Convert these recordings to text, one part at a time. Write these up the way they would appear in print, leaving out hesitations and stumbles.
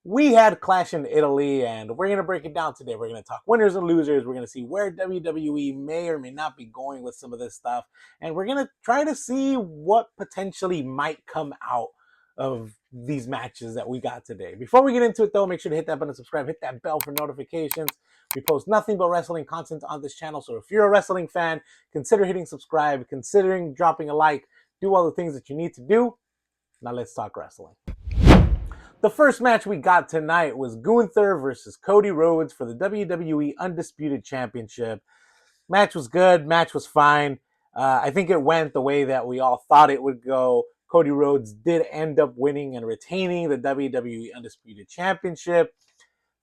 We had Clash in Italy, and we're going to break it down today. We're going to talk winners and losers. We're going to see where WWE may or may not be going with some of this stuff. And we're going to try to see what potentially might come out of these matches that we got today. Before we get into it, though, make sure to hit that button, subscribe, hit that bell for notifications. We post nothing but wrestling content on this channel. So if you're a wrestling fan, consider hitting subscribe, considering dropping a like, do all the things that you need to do. Now let's talk wrestling. The first match we got tonight was Gunther versus Cody Rhodes for the WWE Undisputed Championship. Match was good. Match was fine. I think it went the way that we all thought it would go. Cody Rhodes did end up winning and retaining the WWE Undisputed Championship.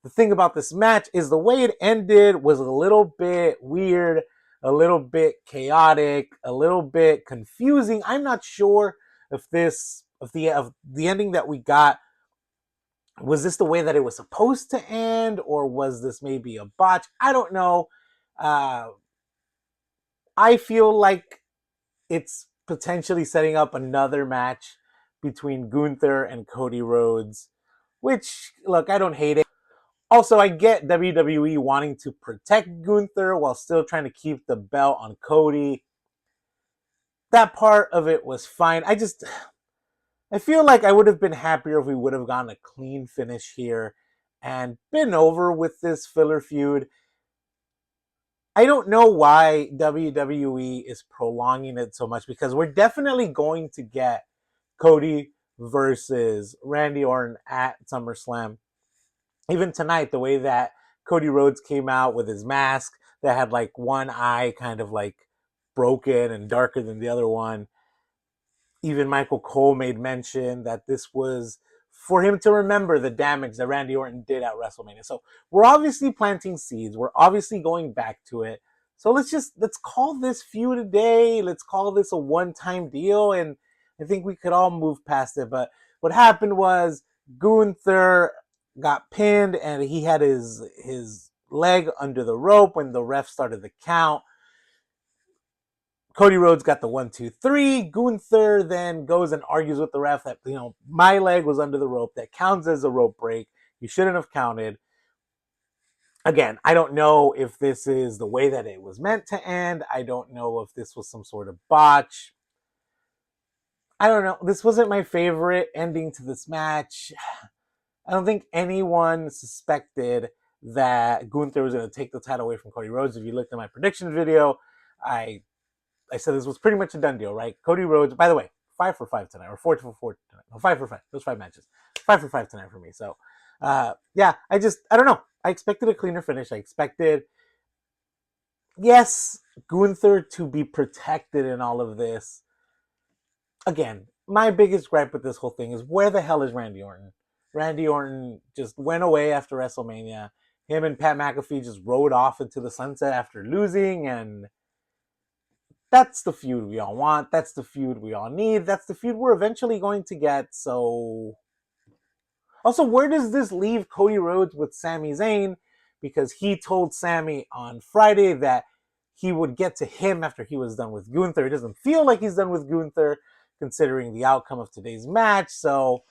The thing about this match is the way it ended was a little bit weird, a little bit chaotic, a little bit confusing. I'm not sure if the ending that we got, was this the way that it was supposed to end, or was this maybe a botch? I don't know. Uh, I feel like it's potentially setting up another match between Gunther and Cody Rhodes, which, look, I don't hate it. Also, I get WWE wanting to protect Gunther while still trying to keep the belt on Cody. That part of it was fine. I feel like I would have been happier if we would have gotten a clean finish here and been over with this filler feud. I don't know why WWE is prolonging it so much, because we're definitely going to get Cody versus Randy Orton at SummerSlam. Even tonight, the way that Cody Rhodes came out with his mask that had like one eye kind of like broken and darker than the other one. Even Michael Cole made mention that this was for him to remember the damage that Randy Orton did at WrestleMania. So we're obviously planting seeds. We're obviously going back to it. So let's call this feud a day. Let's call this a one-time deal, and I think we could all move past it. But what happened was Gunther got pinned, and he had his leg under the rope when the ref started the count. Cody Rhodes got the 1, 2, 3. Gunther then goes and argues with the ref that, my leg was under the rope. That counts as a rope break. You shouldn't have counted. Again, I don't know if this is the way that it was meant to end. I don't know if this was some sort of botch. I don't know. This wasn't my favorite ending to this match. I don't think anyone suspected that Gunther was going to take the title away from Cody Rhodes. If you looked at my prediction video, I said this was pretty much a done deal, right? Cody Rhodes, by the way, 5 for 5 tonight, or 4 for 4 tonight. No, 5 for 5. Those 5 matches. 5 for 5 tonight for me. So, yeah, I don't know. I expected a cleaner finish. I expected, yes, Gunther to be protected in all of this. Again, my biggest gripe with this whole thing is, where the hell is Randy Orton? Randy Orton just went away after WrestleMania. Him and Pat McAfee just rode off into the sunset after losing, and that's the feud we all want. That's the feud we all need. That's the feud we're eventually going to get. So, also, where does this leave Cody Rhodes with Sami Zayn? Because he told Sami on Friday that he would get to him after he was done with Gunther. It doesn't feel like he's done with Gunther, considering the outcome of today's match. So,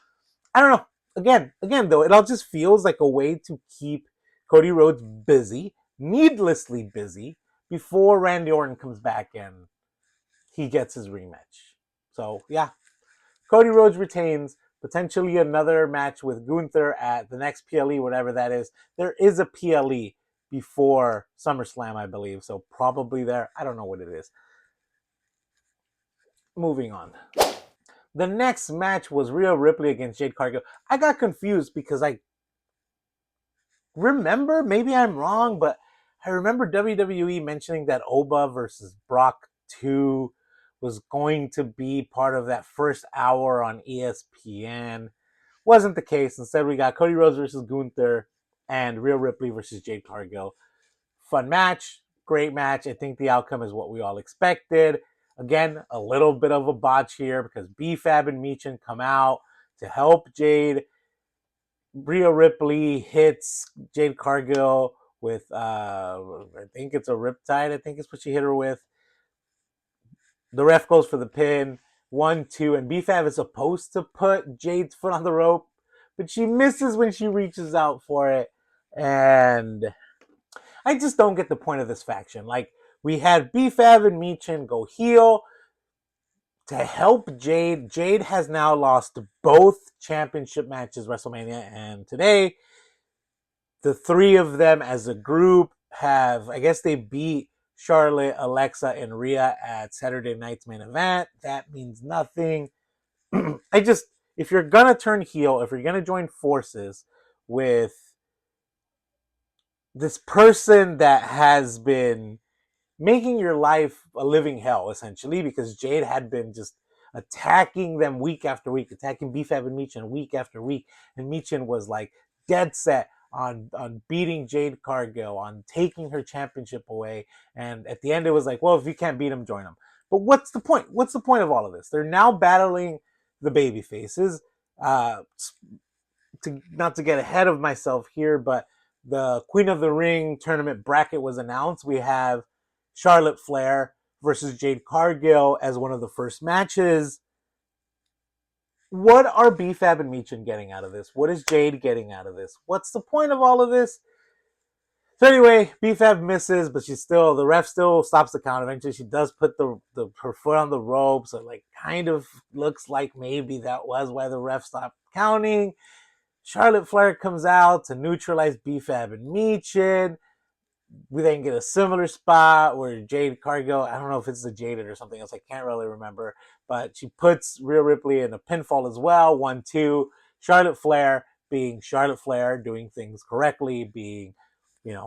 I don't know. Again, though, it all just feels like a way to keep Cody Rhodes busy, needlessly busy, before Randy Orton comes back and he gets his rematch. So, yeah, Cody Rhodes retains. Potentially another match with Gunther at the next PLE, whatever that is. There is a PLE before SummerSlam, I believe. So probably there. I don't know what it is. Moving on. The next match was Rhea Ripley against Jade Cargill. I got confused because I remember, maybe I'm wrong, but I remember WWE mentioning that Oba versus Brock 2 was going to be part of that first hour on ESPN. Wasn't the case. Instead, we got Cody Rhodes versus Gunther and Rhea Ripley versus Jade Cargill. Fun match. Great match. I think the outcome is what we all expected. Again, a little bit of a botch here because B-Fab and Michin come out to help Jade. Rhea Ripley hits Jade Cargill with, I think it's a riptide. I think it's what she hit her with. The ref goes for the pin. 1, 2, and B-Fab is supposed to put Jade's foot on the rope, but she misses when she reaches out for it. And I just don't get the point of this faction. Like, we had B-Fab and Michin go heel to help Jade. Jade has now lost both championship matches, WrestleMania and today. The three of them as a group have, I guess they beat Charlotte, Alexa, and Rhea at Saturday night's main event. That means nothing. If you're gonna turn heel, if you're gonna join forces with this person that has been making your life a living hell, essentially, because Jade had been just attacking them week after week, attacking B-Fab and Michin week after week, and Michin was like dead set on beating Jade Cargill, on taking her championship away, and at the end it was like, well, if you can't beat him, join him. But what's the point? What's the point of all of this? They're now battling the baby faces. Not to get ahead of myself here, but the Queen of the Ring tournament bracket was announced. We have Charlotte Flair versus Jade Cargill as one of the first matches. What are B-Fab and Michin getting out of this? What is Jade getting out of this? What's the point of all of this? So anyway, B-Fab misses, but the ref still stops the count. Eventually, she does put her foot on the rope, so it like kind of looks like maybe that was why the ref stopped counting. Charlotte Flair comes out to neutralize B-Fab and Michin. We then get a similar spot where Jade Cargill, I don't know if it's the Jaded or something else, I can't really remember, but she puts Rhea Ripley in a pinfall as well, 1-2. Charlotte Flair being Charlotte Flair, doing things correctly, being,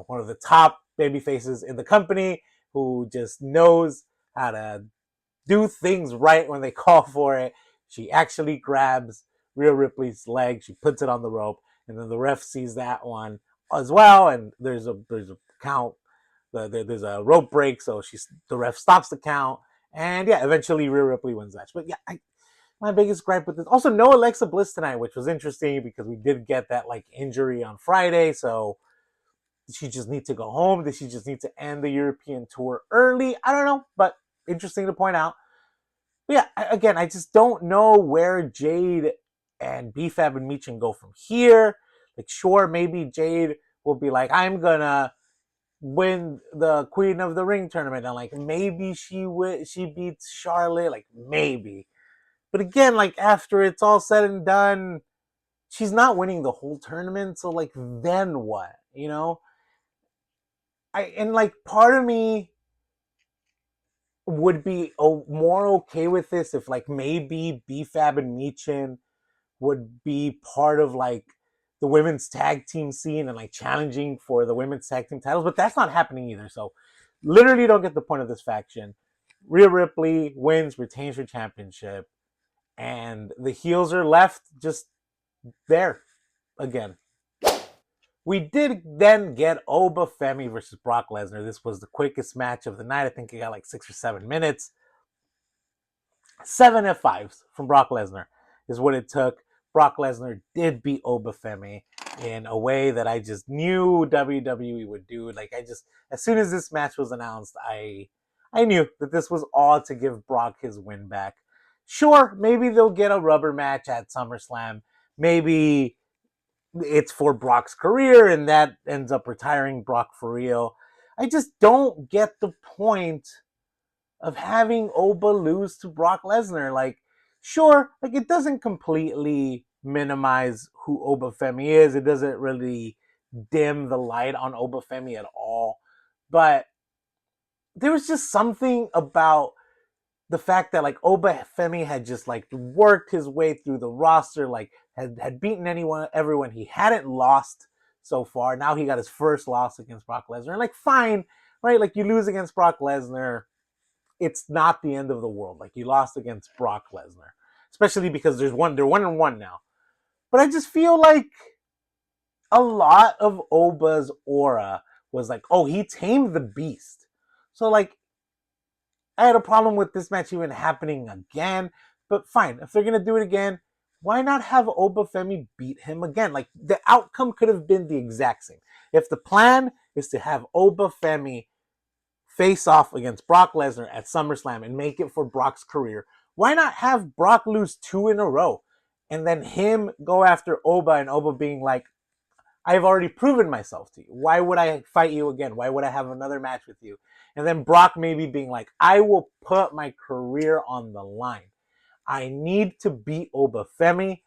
one of the top baby faces in the company who just knows how to do things right when they call for it. She actually grabs Rhea Ripley's leg, she puts it on the rope, and then the ref sees that one as well, and there's a count. There's a rope break, so the ref stops the count, and yeah, eventually Rhea Ripley wins the match. But yeah, my biggest gripe with this, also no Alexa Bliss tonight, which was interesting because we did get that like injury on Friday, so did she just need to go home? Did she just need to end the European tour early? I don't know, but interesting to point out. But yeah, again, I just don't know where Jade and B-Fab and Michin go from here. Like, sure, maybe Jade will be like, I'm gonna win the Queen of the Ring tournament, and like maybe she beats Charlotte, like maybe. But again, like after it's all said and done, she's not winning the whole tournament, so like then what? Like part of me would be more okay with this if like maybe B-Fab and Michin would be part of like the women's tag team scene and like challenging for the women's tag team titles, but that's not happening either. So literally don't get the point of this faction. Rhea Ripley wins, retains her championship, and the heels are left just there again. We did then get Oba Femi versus Brock Lesnar. This was the quickest match of the night. I think it got like 6 or 7 minutes. 7 F5s from Brock Lesnar is what it took. Brock Lesnar did beat Oba Femi in a way that I just knew WWE would do. Like as soon as this match was announced, I knew that this was all to give Brock his win back. Sure, maybe they'll get a rubber match at SummerSlam. Maybe it's for Brock's career and that ends up retiring Brock for real. I just don't get the point of having Oba lose to Brock Lesnar. Like, sure, like it doesn't completely minimize who Oba Femi is. It doesn't really dim the light on Oba Femi at all. But there was just something about the fact that like Oba Femi had just like worked his way through the roster, like had beaten everyone he hadn't lost so far. Now he got his first loss against Brock Lesnar. And like fine, right? Like you lose against Brock Lesnar, it's not the end of the world. Like you lost against Brock Lesnar, especially because they're 1-1 now. But I just feel like a lot of Oba's aura was like, oh, he tamed the beast. So like, I had a problem with this match even happening again. But fine, if they're gonna do it again, why not have Oba Femi beat him again? Like the outcome could have been the exact same. If the plan is to have Oba Femi face off against Brock Lesnar at SummerSlam and make it for Brock's career, why not have Brock lose 2 in a row and then him go after Oba, and Oba being like, I've already proven myself to you. Why would I fight you again? Why would I have another match with you? And then Brock maybe being like, I will put my career on the line. I need to beat Oba Femi.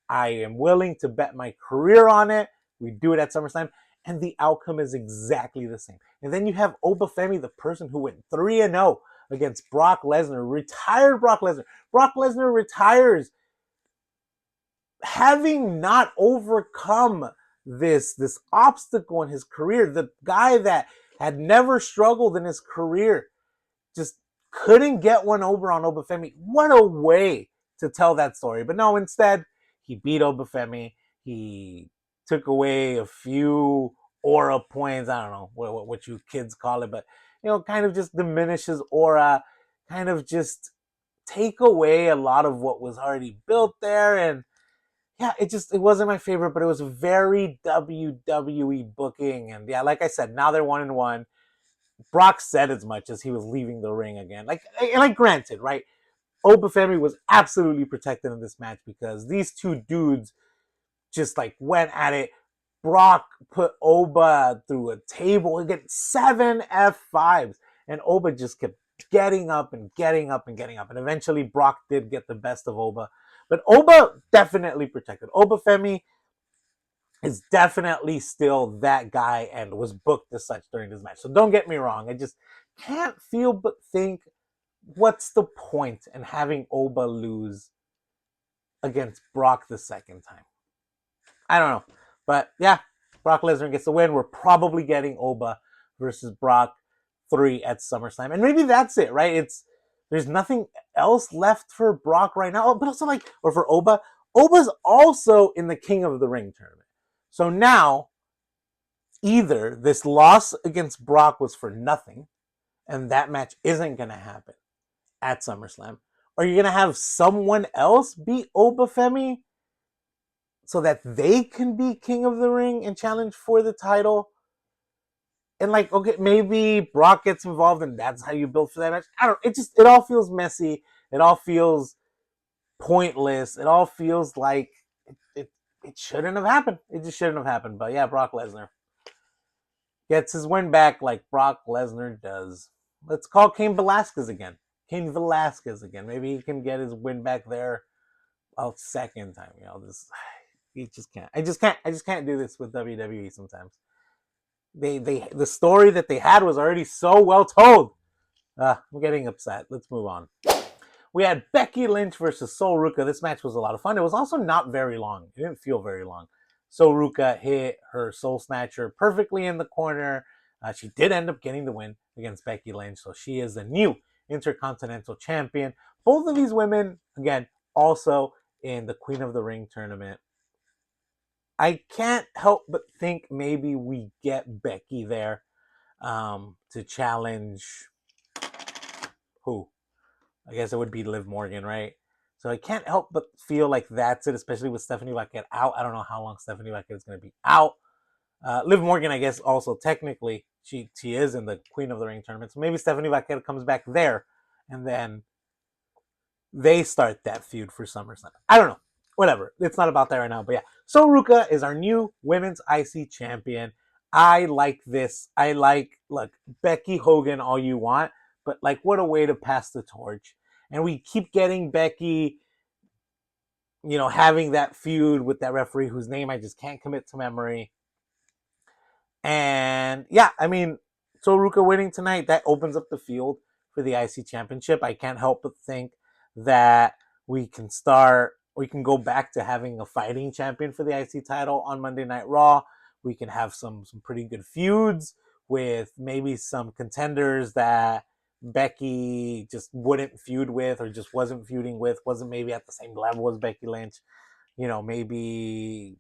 I am willing to bet my career on it. We do it at SummerSlam, and the outcome is exactly the same. And then you have Oba Femi, the person who went 3-0 against Brock Lesnar, retired Brock Lesnar. Brock Lesnar retires having not overcome this obstacle in his career. The guy that had never struggled in his career just couldn't get one over on Oba Femi. What a way to tell that story. But no, instead, he beat Oba Femi. He took away a few aura points. I don't know what you kids call it, but kind of just diminish his aura, kind of just take away a lot of what was already built there. And yeah, it wasn't my favorite, but it was very WWE booking. And yeah, like I said, now they're 1-1. Brock said as much as he was leaving the ring again. Like granted, right? Oba Femi was absolutely protected in this match because these two dudes just like went at it. Brock put Oba through a table and get 7 F5s, and Oba just kept getting up and getting up and getting up, and eventually Brock did get the best of Oba. But Oba definitely protected. Oba Femi is definitely still that guy and was booked as such during this match. So don't get me wrong. I just can't feel but think, what's the point in having Oba lose against Brock the second time? I don't know. But yeah, Brock Lesnar gets the win. We're probably getting Oba versus Brock 3 at SummerSlam. And maybe that's it, right? There's nothing else left for Brock right now. But also or for Oba. Oba's also in the King of the Ring tournament. So now, either this loss against Brock was for nothing, and that match isn't going to happen at SummerSlam, or you're going to have someone else beat Oba Femi so that they can be King of the Ring and challenge for the title. And okay, maybe Brock gets involved and that's how you build for that match. I don't know. It all feels messy. It all feels pointless. It all feels like it shouldn't have happened. It just shouldn't have happened. But yeah, Brock Lesnar gets his win back like Brock Lesnar does. Let's call Cain Velasquez again. Cain Velasquez again. Maybe he can get his win back there a second time. He just can't. I just can't do this with WWE sometimes. The story that they had was already so well told. I'm getting upset. Let's move on. We had Becky Lynch versus Sol Ruca. This match was a lot of fun. It was also not very long. It didn't feel very long. Sol Ruca hit her Soul Snatcher perfectly in the corner. She did end up getting the win against Becky Lynch, so she is the new Intercontinental Champion. Both of these women, again, also in the Queen of the Ring tournament. I can't help but think maybe we get Becky there to challenge who? I guess it would be Liv Morgan, right? So I can't help but feel like that's it, especially with Stephanie Paquette out. I don't know how long Stephanie Paquette is going to be out. Liv Morgan, I guess, also technically she is in the Queen of the Ring tournament, so maybe Stephanie Paquette comes back there, and then they start that feud for SummerSlam. I don't know. Whatever. It's not about that right now. But yeah, Sol Ruca is our new women's IC champion. I like this. Look, Becky Hogan all you want, but what a way to pass the torch. And we keep getting Becky, having that feud with that referee whose name I just can't commit to memory. And yeah, I mean, Sol Ruca winning tonight, that opens up the field for the IC championship. I can't help but think that we can go back to having a fighting champion for the IC title on Monday Night Raw. We can have some pretty good feuds with maybe some contenders that Becky just wouldn't feud with, or just wasn't feuding with, wasn't maybe at the same level as Becky Lynch. Maybe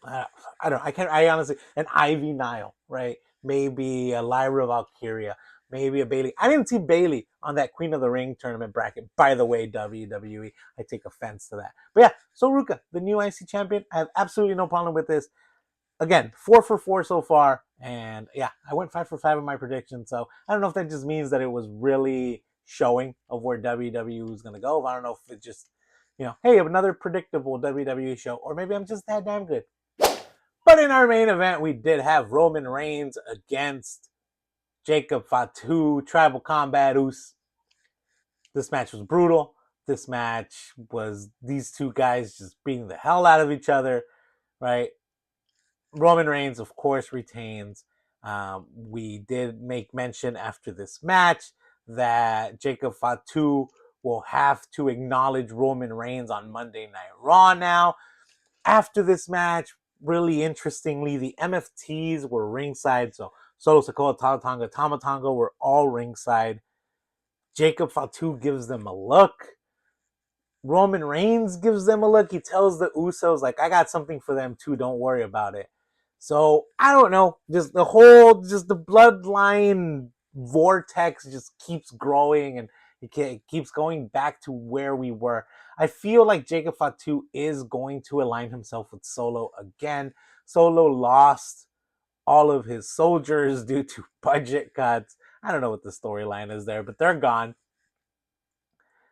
I don't. I honestly, an Ivy Nile, right? Maybe a Lyra Valkyria, maybe a Bayley. I didn't see Bayley on that Queen of the Ring tournament bracket. By the way, WWE, I take offense to that. But yeah, Sol Ruca, the new IC champion. I have absolutely no problem with this. Again, 4 for 4 so far, and yeah, I went 5 for 5 in my prediction. So I don't know if that just means that it was really showing of where WWE was going to go. I don't know if it just hey, another predictable WWE show, or maybe I'm just that damn good. But in our main event, we did have Roman Reigns against Jacob Fatu, Tribal Combat Us. This match was brutal. This match was these two guys just beating the hell out of each other, right? Roman Reigns, of course, retains. We did make mention after this match that Jacob Fatu will have to acknowledge Roman Reigns on Monday Night Raw now. After this match, really interestingly, the MFTs were ringside. So Solo Sikoa, Tamatanga, Tamatanga were all ringside. Jacob Fatu gives them a look. Roman Reigns gives them a look. He tells the Usos, like, I got something for them too. Don't worry about it. So I don't know. Just the bloodline vortex just keeps growing, and it keeps going back to where we were. I feel like Jacob Fatu is going to align himself with Solo again. Solo lost all of his soldiers due to budget cuts. I don't know what the storyline is there, but they're gone.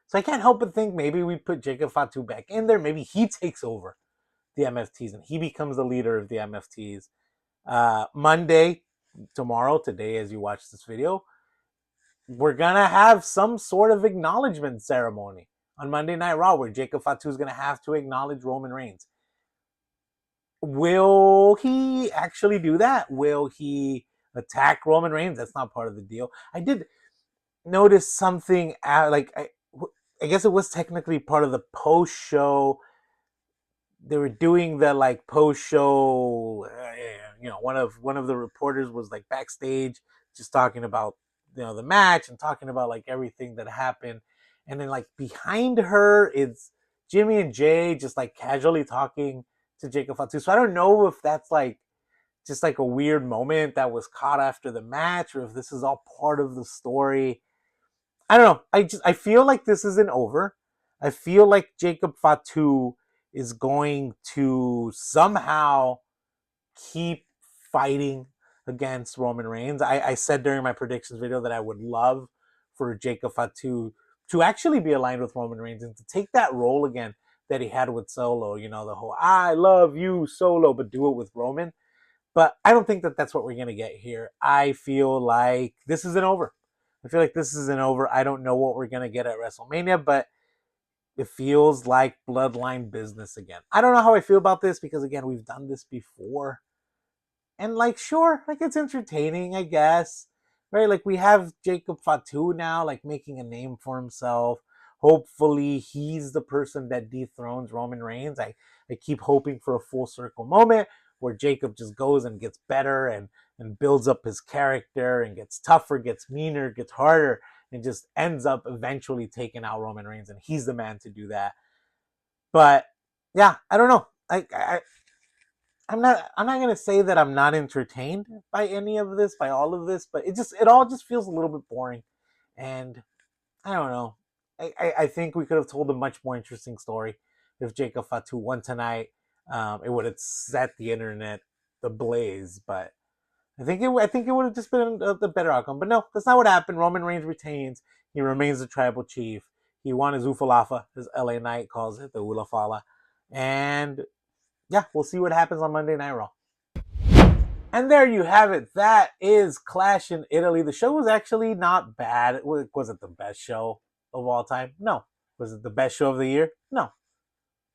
So I can't help but think maybe we put Jacob Fatu back in there. Maybe he takes over the MFTs and he becomes the leader of the MFTs. Monday, tomorrow, today, as you watch this video, we're gonna have some sort of acknowledgement ceremony on Monday Night Raw where Jacob Fatu is gonna have to acknowledge Roman Reigns. Will he actually do that? Will he attack Roman Reigns? That's not part of the deal. I did notice something I guess it was technically part of the post show. They were doing the like post show. One of the reporters was like backstage, just talking about the match and talking about like everything that happened, and then like behind her it's Jimmy and Jay just like casually talking to Jacob Fatu. So I don't know if that's like just like a weird moment that was caught after the match, or if this is all part of the story. I don't know. I feel like this isn't over. I feel like Jacob Fatu is going to somehow keep fighting against Roman Reigns. I said during my predictions video that I would love for Jacob Fatu to actually be aligned with Roman Reigns and to take that role again that he had with Solo. The whole "I love you, Solo," but do it with Roman. But I don't think that that's what we're going to get here. I feel like this isn't over. I feel like this isn't over. I don't know what we're going to get at WrestleMania, but it feels like bloodline business again. I don't know how I feel about this because, again, we've done this before. And, like, sure, like, it's entertaining, I guess. Right? Like, we have Jacob Fatu now, like, making a name for himself. Hopefully, he's the person that dethrones Roman Reigns. I keep hoping for a full circle moment where Jacob just goes and gets better and builds up his character and gets tougher, gets meaner, gets harder, and just ends up eventually taking out Roman Reigns. And he's the man to do that. But yeah, I don't know. I'm not gonna say that I'm not entertained by any of this, by all of this, but it all just feels a little bit boring. And I don't know. I think we could have told a much more interesting story if Jacob Fatu won tonight. It would have set the internet ablaze, but I think it would have just been the better outcome. But no, that's not what happened. Roman Reigns retains. He remains the tribal chief. He won his Ufalafa, as LA Knight calls it, the Ulafala. And yeah, we'll see what happens on Monday Night Raw. And there you have it. That is Clash in Italy. The show was actually not bad. Was it the best show of all time? No. Was it the best show of the year? No.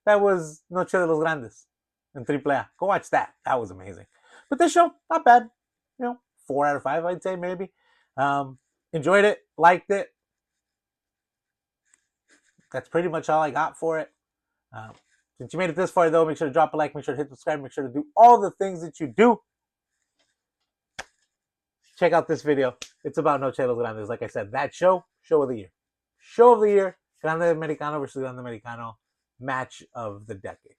That was Noche de los Grandes in AAA. Go watch that. That was amazing. But this show, not bad. 4 out of 5, I'd say maybe. Enjoyed it. Liked it. That's pretty much all I got for it. Since you made it this far, though, make sure to drop a like, make sure to hit subscribe, make sure to do all the things that you do. Check out this video. It's about Noche de los Grandes. Like I said, that show of the year. Show of the year. Grande Americano versus Grande Americano. Match of the decade.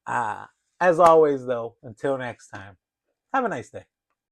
As always, though, until next time, have a nice day.